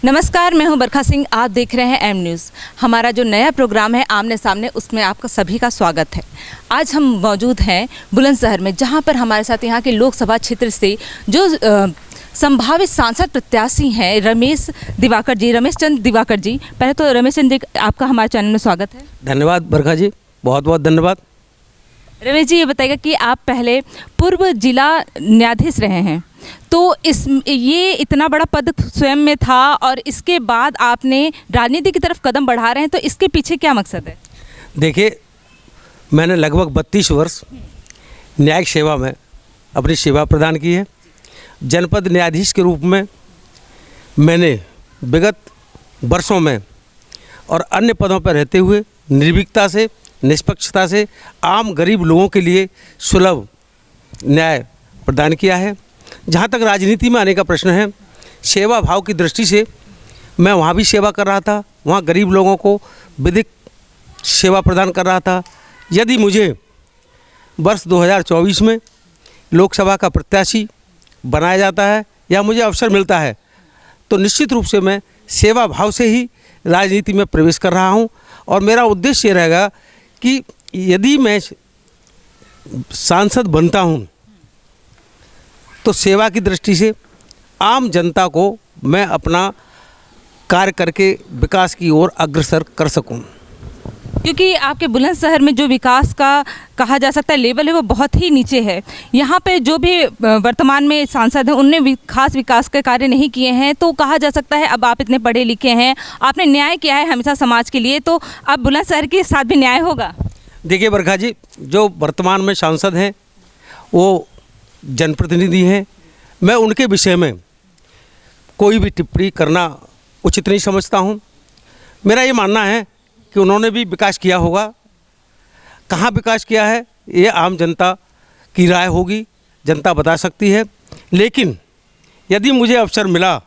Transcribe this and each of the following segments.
नमस्कार, मैं हूं बरखा सिंह। आप देख रहे हैं एम न्यूज़। हमारा जो नया प्रोग्राम है आमने सामने, उसमें आपका सभी का स्वागत है। आज हम मौजूद हैं बुलंदशहर में, जहां पर हमारे साथ यहाँ के लोकसभा क्षेत्र से जो संभावित सांसद प्रत्याशी हैं रमेश चंद्र दिवाकर जी। पहले तो रमेश चंद्र जी, आपका हमारे चैनल में स्वागत है। धन्यवाद बरखा जी, बहुत बहुत धन्यवाद। रमेश जी, ये बताइएगा कि आप पहले पूर्व जिला न्यायाधीश रहे हैं, तो ये इतना बड़ा पद स्वयं में था और इसके बाद आपने राजनीति की तरफ कदम बढ़ा रहे हैं, तो इसके पीछे क्या मकसद है? देखिए, मैंने लगभग 32 वर्ष न्यायिक सेवा में अपनी सेवा प्रदान की है। जनपद न्यायाधीश के रूप में मैंने विगत वर्षों में और अन्य पदों पर रहते हुए निर्भीकता से, निष्पक्षता से आम गरीब लोगों के लिए सुलभ न्याय प्रदान किया है। जहाँ तक राजनीति में आने का प्रश्न है, सेवा भाव की दृष्टि से मैं वहाँ भी सेवा कर रहा था, वहाँ गरीब लोगों को विधिक सेवा प्रदान कर रहा था। यदि मुझे वर्ष 2024 में लोकसभा का प्रत्याशी बनाया जाता है या मुझे अवसर मिलता है, तो निश्चित रूप से मैं सेवा भाव से ही राजनीति में प्रवेश कर रहा हूँ। और मेरा उद्देश्य ये रहेगा कि यदि मैं सांसद बनता हूँ तो सेवा की दृष्टि से आम जनता को मैं अपना कार्य करके विकास की ओर अग्रसर कर सकूं। क्योंकि आपके बुलंदशहर में जो विकास का कहा जा सकता है लेवल है, वो बहुत ही नीचे है। यहाँ पे जो भी वर्तमान में सांसद हैं, उनने खास विकास के कार्य नहीं किए हैं। तो कहा जा सकता है अब आप इतने पढ़े लिखे हैं, आपने न्याय किया है हमेशा समाज के लिए, तो अब बुलंदशहर के साथ भी न्याय होगा। देखिए बरखा जी, जो वर्तमान में सांसद हैं वो जनप्रतिनिधि हैं। मैं उनके विषय में कोई भी टिप्पणी करना उचित नहीं समझता हूं। मेरा ये मानना है कि उन्होंने भी विकास किया होगा। कहाँ विकास किया है ये आम जनता की राय होगी, जनता बता सकती है। लेकिन यदि मुझे अवसर मिला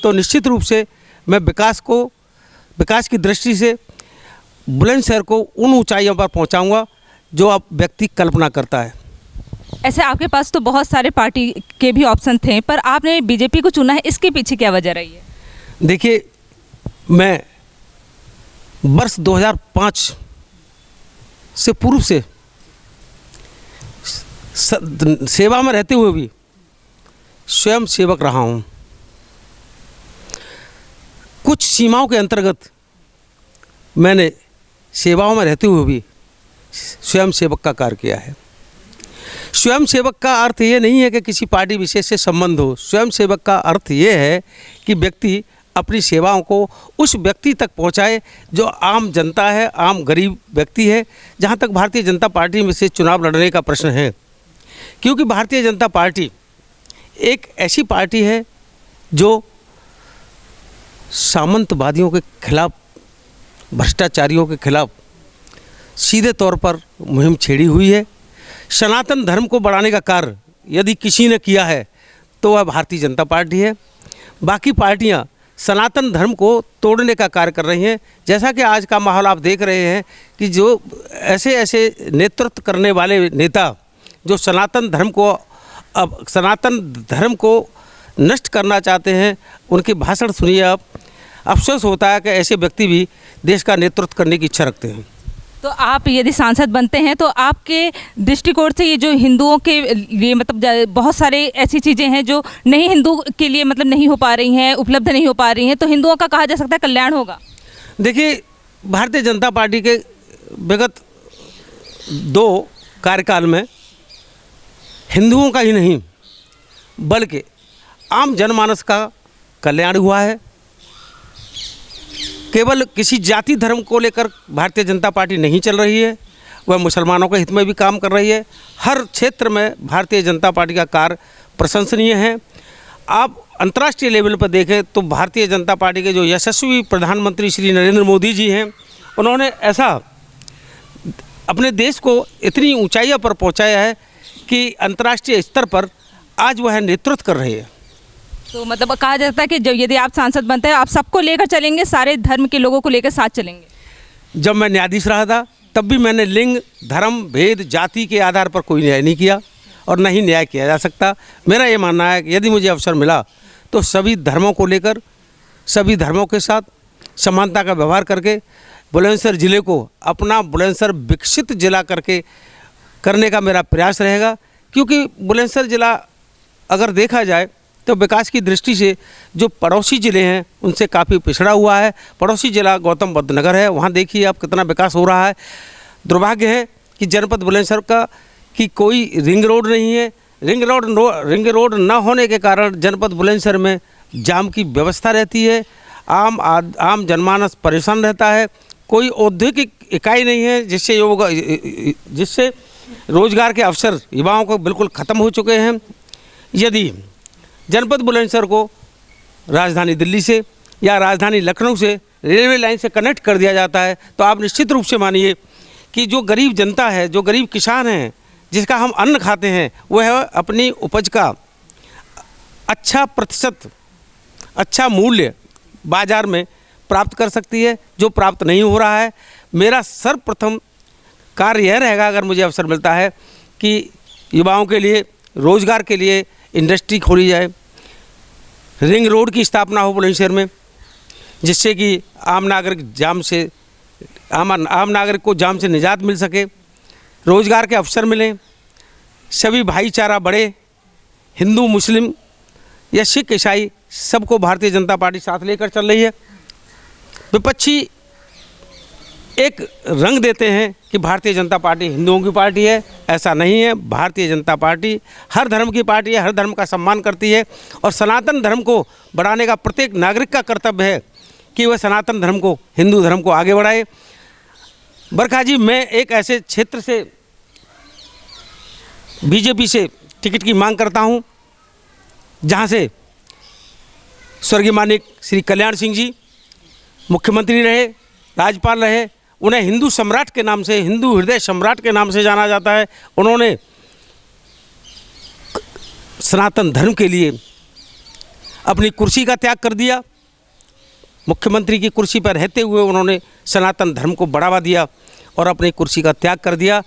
तो निश्चित रूप से मैं विकास की दृष्टि से बुलंदशहर को उन ऊंचाइयों पर पहुंचाऊंगा जो अब व्यक्ति कल्पना करता है। ऐसे आपके पास तो बहुत सारे पार्टी के भी ऑप्शन थे, पर आपने बीजेपी को चुना है, इसके पीछे क्या वजह रही है? देखिए, मैं वर्ष 2005 से पूर्व से सेवा में रहते हुए भी स्वयं सेवक रहा हूं। कुछ सीमाओं के अंतर्गत मैंने सेवाओं में रहते हुए भी स्वयं सेवक का कार्य किया है। स्वयं सेवक का अर्थ ये नहीं है कि किसी पार्टी विशेष से संबंध हो। स्वयं सेवक का अर्थ ये है कि व्यक्ति अपनी सेवाओं को उस व्यक्ति तक पहुंचाए जो आम जनता है, आम गरीब व्यक्ति है। जहां तक भारतीय जनता पार्टी में से चुनाव लड़ने का प्रश्न है, क्योंकि भारतीय जनता पार्टी एक ऐसी पार्टी है जो सामंतवादियों के खिलाफ, भ्रष्टाचारियों के खिलाफ सीधे तौर पर मुहिम छेड़ी हुई है। सनातन धर्म को बढ़ाने का कार्य यदि किसी ने किया है तो वह भारतीय जनता पार्टी है। बाकी पार्टियां सनातन धर्म को तोड़ने का कार्य कर रही हैं। जैसा कि आज का माहौल आप देख रहे हैं कि जो ऐसे नेतृत्व करने वाले नेता जो सनातन धर्म को नष्ट करना चाहते हैं, उनके भाषण सुनिए आप। अफसोस होता है कि ऐसे व्यक्ति भी देश का नेतृत्व करने की इच्छा रखते हैं। तो आप यदि सांसद बनते हैं तो आपके दृष्टिकोण से ये जो हिंदुओं के लिए, मतलब बहुत सारे ऐसी चीज़ें हैं जो नहीं हिंदू के लिए मतलब नहीं हो पा रही हैं, उपलब्ध नहीं हो पा रही हैं, तो हिंदुओं का कहा जा सकता है कल्याण होगा। देखिए, भारतीय जनता पार्टी के विगत 2 कार्यकाल में हिंदुओं का ही नहीं बल्कि आम जनमानस का कल्याण हुआ है। केवल किसी जाति धर्म को लेकर भारतीय जनता पार्टी नहीं चल रही है, वह मुसलमानों के हित में भी काम कर रही है। हर क्षेत्र में भारतीय जनता पार्टी का कार्य प्रशंसनीय है। आप अंतर्राष्ट्रीय लेवल पर देखें तो भारतीय जनता पार्टी के जो यशस्वी प्रधानमंत्री श्री नरेंद्र मोदी जी हैं, उन्होंने ऐसा अपने देश को इतनी ऊंचाइयों पर पहुंचाया है कि अंतर्राष्ट्रीय स्तर पर आज वह नेतृत्व कर रहे हैं। तो मतलब कहा जाता है कि जब यदि आप सांसद बनते हैं, आप सबको लेकर चलेंगे, सारे धर्म के लोगों को लेकर साथ चलेंगे। जब मैं न्यायाधीश रहा था तब भी मैंने लिंग, धर्म, भेद, जाति के आधार पर कोई न्याय नहीं किया और न ही न्याय किया जा सकता। मेरा ये मानना है कि यदि मुझे अवसर मिला तो सभी धर्मों को लेकर, सभी धर्मों के साथ समानता का व्यवहार करके बुलंदशहर ज़िले को अपना बुलंदशहर विकसित ज़िला करने का मेरा प्रयास रहेगा। क्योंकि बुलंदशहर ज़िला अगर देखा जाए तो विकास की दृष्टि से जो पड़ोसी ज़िले हैं उनसे काफ़ी पिछड़ा हुआ है। पड़ोसी ज़िला गौतम बुद्ध नगर है, वहाँ देखिए आप कितना विकास हो रहा है। दुर्भाग्य है कि जनपद बुलंदशहर का कि कोई रिंग रोड नहीं है। रिंग रोड न होने के कारण जनपद बुलंदशहर में जाम की व्यवस्था रहती है। आम जनमानस परेशान रहता है। कोई औद्योगिक इकाई नहीं है जिससे रोजगार के अवसर युवाओं को बिल्कुल ख़त्म हो चुके हैं। यदि जनपद बुलंदशहर को राजधानी दिल्ली से या राजधानी लखनऊ से रेलवे लाइन से कनेक्ट कर दिया जाता है तो आप निश्चित रूप से मानिए कि जो गरीब जनता है, जो गरीब किसान हैं, जिसका हम अन्न खाते हैं, वह अपनी उपज का अच्छा प्रतिशत, अच्छा मूल्य बाज़ार में प्राप्त कर सकती है, जो प्राप्त नहीं हो रहा है। मेरा सर्वप्रथम कार्य यह रहेगा, अगर मुझे अवसर मिलता है, कि युवाओं के लिए रोज़गार के लिए इंडस्ट्री खोली जाए, रिंग रोड की स्थापना हो बुलंदशहर में, जिससे कि आम नागरिक को जाम से निजात मिल सके, रोज़गार के अवसर मिलें, सभी भाईचारा बढ़े, हिंदू मुस्लिम या सिख ईसाई सबको भारतीय जनता पार्टी साथ लेकर चल रही है। विपक्षी एक रंग देते हैं कि भारतीय जनता पार्टी हिंदुओं की पार्टी है। ऐसा नहीं है। भारतीय जनता पार्टी हर धर्म की पार्टी है, हर धर्म का सम्मान करती है और सनातन धर्म को बढ़ाने का प्रत्येक नागरिक का कर्तव्य है कि वह सनातन धर्म को, हिंदू धर्म को आगे बढ़ाए। बरखा जी, मैं एक ऐसे क्षेत्र से बीजेपी से टिकट की मांग करता हूं जहां से स्वर्गीय माननीय श्री कल्याण सिंह जी मुख्यमंत्री रहे, राज्यपाल रहे। उन्हें हिंदू सम्राट के नाम से, हिंदू हृदय सम्राट के नाम से जाना जाता है। उन्होंने सनातन धर्म के लिए अपनी कुर्सी का त्याग कर दिया। मुख्यमंत्री की कुर्सी पर रहते हुए उन्होंने सनातन धर्म को बढ़ावा दिया और अपनी कुर्सी का त्याग कर दिया।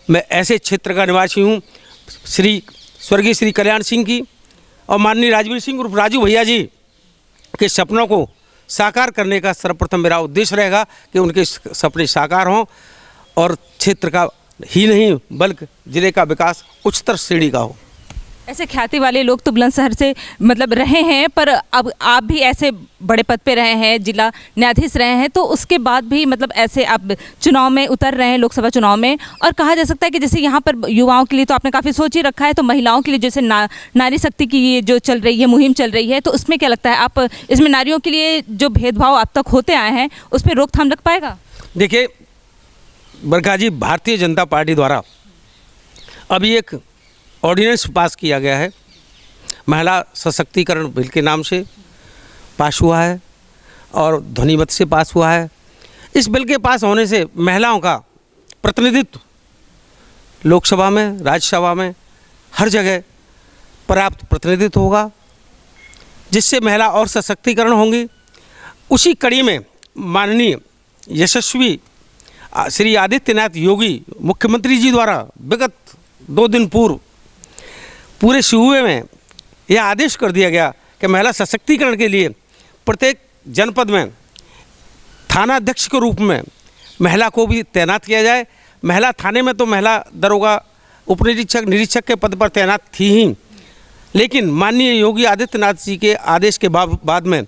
मैं ऐसे क्षेत्र का निवासी हूँ। स्वर्गीय श्री कल्याण सिंह की और माननीय राजवीर सिंह उर्फ राजू भैया जी के सपनों को साकार करने का सर्वप्रथम मेरा उद्देश्य रहेगा कि उनके सपने साकार हों और क्षेत्र का ही नहीं बल्कि ज़िले का विकास उच्चतर श्रेणी का हो। ऐसे ख्याति वाले लोग तो बुलंदशहर से मतलब रहे हैं, पर अब आप भी ऐसे बड़े पद पे रहे हैं, जिला न्यायाधीश रहे हैं, तो उसके बाद भी मतलब ऐसे आप चुनाव में उतर रहे हैं, लोकसभा चुनाव में। और कहा जा सकता है कि जैसे यहाँ पर युवाओं के लिए तो आपने काफ़ी सोच ही रखा है, तो महिलाओं के लिए जैसे नारी शक्ति की ये जो चल रही है, मुहिम चल रही है, तो उसमें क्या लगता है आप इसमें नारियों के लिए जो भेदभाव अब तक होते आए हैं उस पर रोकथाम लग पाएगा? देखिए बरखा जी, भारतीय जनता पार्टी द्वारा अभी एक ऑर्डिनेंस पास किया गया है, महिला सशक्तिकरण बिल के नाम से पास हुआ है और ध्वनिमत से पास हुआ है। इस बिल के पास होने से महिलाओं का प्रतिनिधित्व लोकसभा में, राज्यसभा में, हर जगह पर्याप्त प्रतिनिधित्व होगा, जिससे महिला और सशक्तिकरण होंगी। उसी कड़ी में माननीय यशस्वी श्री आदित्यनाथ योगी मुख्यमंत्री जी द्वारा विगत 2 दिन पूर्व पूरे सूबे में यह आदेश कर दिया गया कि महिला सशक्तिकरण के लिए प्रत्येक जनपद में थानाध्यक्ष के रूप में महिला को भी तैनात किया जाए। महिला थाने में तो महिला दरोगा, उपनिरीक्षक, निरीक्षक के पद पर तैनात थी ही, लेकिन माननीय योगी आदित्यनाथ जी के आदेश के बाद में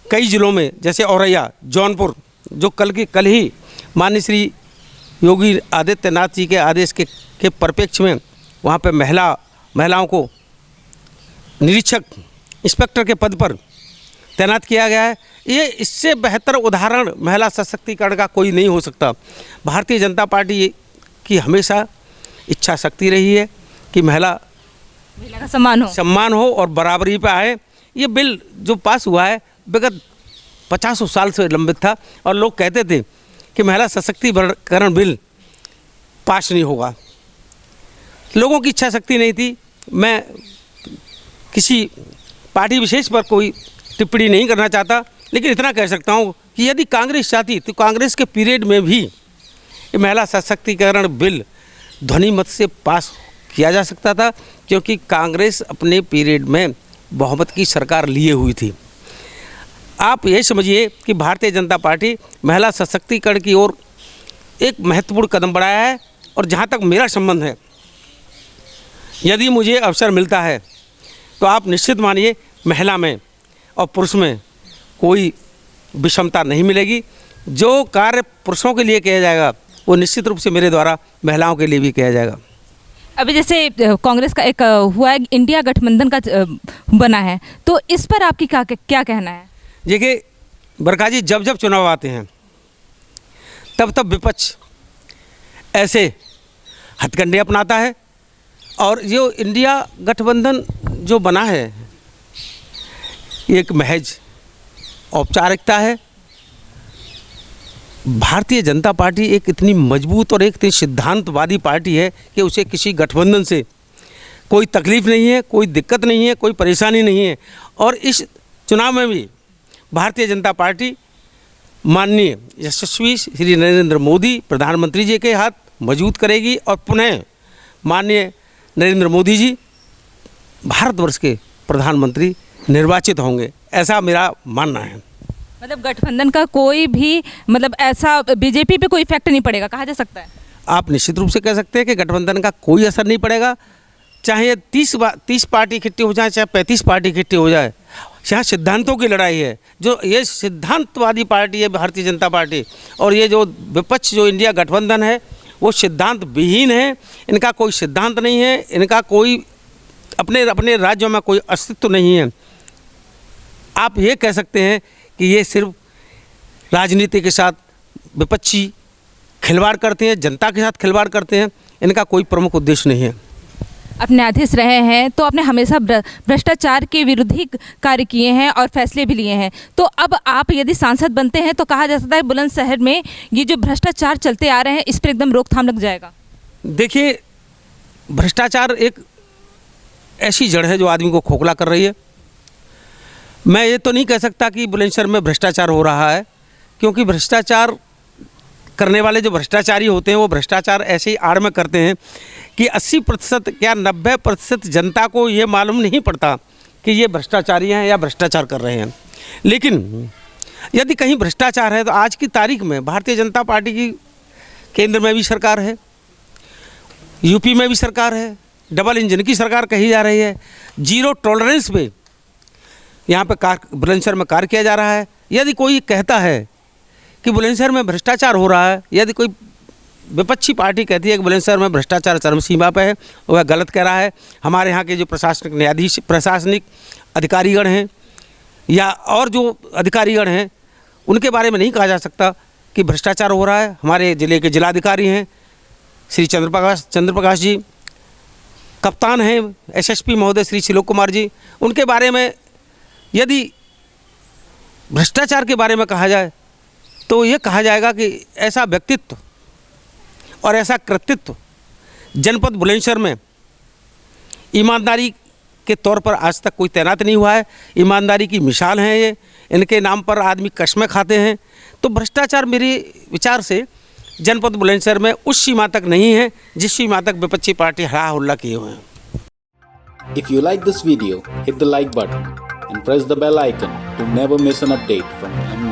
कई ज़िलों में जैसे औरैया, जौनपुर, जो कल ही माननीय श्री योगी आदित्यनाथ जी के आदेश के परिप्रेक्ष्य में वहाँ पर महिलाओं को निरीक्षक, इंस्पेक्टर के पद पर तैनात किया गया है। ये इससे बेहतर उदाहरण महिला सशक्तिकरण का कोई नहीं हो सकता। भारतीय जनता पार्टी की हमेशा इच्छा शक्ति रही है कि महिला का सम्मान हो और बराबरी पे आए। ये बिल जो पास हुआ है विगत 50 साल से लंबित था और लोग कहते थे कि महिला सशक्तिकरण बिल पास नहीं होगा। लोगों की इच्छा शक्ति नहीं थी। मैं किसी पार्टी विशेष पर कोई टिप्पणी नहीं करना चाहता, लेकिन इतना कह सकता हूँ कि यदि कांग्रेस चाहती तो कांग्रेस के पीरियड में भी ये महिला सशक्तिकरण बिल ध्वनि मत से पास किया जा सकता था, क्योंकि कांग्रेस अपने पीरियड में बहुमत की सरकार लिए हुई थी। आप ये समझिए कि भारतीय जनता पार्टी महिला सशक्तिकरण की ओर एक महत्वपूर्ण कदम बढ़ाया है। और जहाँ तक मेरा संबंध है, यदि मुझे अवसर मिलता है तो आप निश्चित मानिए महिला में और पुरुष में कोई विषमता नहीं मिलेगी। जो कार्य पुरुषों के लिए किया जाएगा वो निश्चित रूप से मेरे द्वारा महिलाओं के लिए भी किया जाएगा। अभी जैसे कांग्रेस का एक हुआ है, इंडिया गठबंधन का बना है, तो इस पर आपकी क्या कहना है? देखिए बरखा जी, जब जब चुनाव आते हैं तब तब विपक्ष ऐसे हथकंडे अपनाता है। और जो इंडिया गठबंधन जो बना है ये एक महज औपचारिकता है। भारतीय जनता पार्टी एक इतनी मजबूत और एक इतनी सिद्धांतवादी पार्टी है कि उसे किसी गठबंधन से कोई तकलीफ़ नहीं है, कोई दिक्कत नहीं है, कोई परेशानी नहीं है। और इस चुनाव में भी भारतीय जनता पार्टी माननीय यशस्वी श्री नरेंद्र मोदी प्रधानमंत्री जी के हाथ मजबूत करेगी और पुनः माननीय नरेंद्र मोदी जी भारतवर्ष के प्रधानमंत्री निर्वाचित होंगे, ऐसा मेरा मानना है। मतलब गठबंधन का कोई भी मतलब ऐसा बीजेपी पे कोई इफेक्ट नहीं पड़ेगा, कहा जा सकता है? आप निश्चित रूप से कह सकते हैं कि गठबंधन का कोई असर नहीं पड़ेगा। चाहे 30 पार्टी इकट्ठी हो जाए, चाहे 35 पार्टी इकट्ठी हो जाए, यहाँ सिद्धांतों की लड़ाई है। जो ये सिद्धांतवादी पार्टी है भारतीय जनता पार्टी, और ये जो विपक्ष जो इंडिया गठबंधन है वो सिद्धांत विहीन है। इनका कोई सिद्धांत नहीं है, इनका कोई अपने राज्यों में कोई अस्तित्व नहीं है। आप ये कह सकते हैं कि ये सिर्फ राजनीति के साथ विपक्षी खिलवाड़ करते हैं, जनता के साथ खिलवाड़ करते हैं। इनका कोई प्रमुख उद्देश्य नहीं है। आप न्यायाधीश रहे हैं तो आपने हमेशा भ्रष्टाचार के विरुद्ध ही कार्य किए हैं और फैसले भी लिए हैं। तो अब आप यदि सांसद बनते हैं तो कहा जा सकता है बुलंदशहर में ये जो भ्रष्टाचार चलते आ रहे हैं इस पर एकदम रोकथाम लग जाएगा। देखिए भ्रष्टाचार एक ऐसी जड़ है जो आदमी को खोखला कर रही है। मैं ये तो नहीं कह सकता कि बुलंदशहर में भ्रष्टाचार हो रहा है, क्योंकि भ्रष्टाचार करने वाले जो भ्रष्टाचारी होते हैं वो भ्रष्टाचार ऐसे ही आड़ में करते हैं कि 80% या 90% जनता को ये मालूम नहीं पड़ता कि ये भ्रष्टाचारी हैं या भ्रष्टाचार कर रहे हैं। लेकिन यदि कहीं भ्रष्टाचार है तो आज की तारीख में भारतीय जनता पार्टी की केंद्र में भी सरकार है, यूपी में भी सरकार है, डबल इंजन की सरकार कही जा रही है। जीरो टॉलरेंस पे यहाँ पे बुलंदशहर में कार्य किया जा रहा है। यदि कोई कहता है कि बुलंदशहर में भ्रष्टाचार हो रहा है, यदि कोई विपक्षी पार्टी कहती है कि बुलंदशहर में भ्रष्टाचार चरम सीमा पर है, वह गलत कह रहा है। हमारे यहाँ के जो प्रशासनिक अधिकारीगण हैं या और जो अधिकारीगण हैं उनके बारे में नहीं कहा जा सकता कि भ्रष्टाचार हो रहा है। हमारे ज़िले के जिलाधिकारी हैं श्री चंद्र प्रकाश जी, कप्तान हैं एसएसपी महोदय श्री शिलोक कुमार जी, उनके बारे में यदि भ्रष्टाचार के बारे में कहा जाए तो ये कहा जाएगा कि ऐसा व्यक्तित्व और ऐसा कृतित्व जनपद बुलंदशहर में ईमानदारी के तौर पर आज तक कोई तैनात नहीं हुआ है। ईमानदारी की मिसाल है ये, इनके नाम पर आदमी कस्में खाते हैं। तो भ्रष्टाचार मेरे विचार से जनपद बुलंदशहर में उस सीमा तक नहीं है जिस सीमा तक विपक्षी पार्टी हला हुल्ला किए हुए हैं। If you like this video, hit the like button and press the bell icon to never miss an update from M